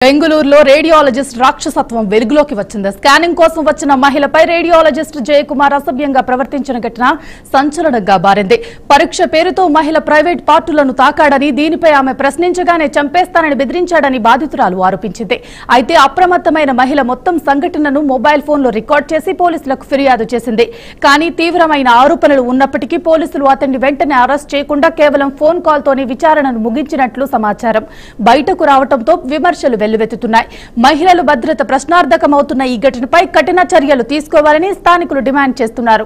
బెంగళూరులో రేడియాలజిస్ట్ రాక్షసత్వం వెలుగులోకి వచ్చింది. స్కానింగ్ కోసం వచ్చిన మహిళపై రేడియాలజిస్ట్ జయకుమార్ అసభ్యంగా ప్రవర్తించిన ఘటన సంచలనంగా మారింది. పరీక్ష పేరుతో మహిళ ప్రైవేట్ పార్టులను తాకాడని, దీనిపై ఆమె ప్రశ్నించగానే చంపేస్తానని బెదిరించాడని బాధితురాలు ఆరోపించింది. అయితే అప్రమత్తమైన మహిళ మొత్తం సంఘటనను మొబైల్ ఫోన్లో రికార్డ్ చేసి పోలీసులకు ఫిర్యాదు చేసింది. కానీ తీవ్రమైన ఆరోపణలు ఉన్నప్పటికీ పోలీసులు అతన్ని వెంటనే అరెస్ట్ చేయకుండా కేవలం ఫోన్ కాల్తోనే విచారణను ముగించినట్లు సమాచారం. బయటకు రావడంతో విమర్శలు వెల్లువెత్తుతున్నాయి. మహిళల భద్రత ప్రశ్నార్థకమవుతున్న ఈ ఘటనపై కఠిన చర్యలు తీసుకోవాలని స్థానికులు డిమాండ్ చేస్తున్నారు.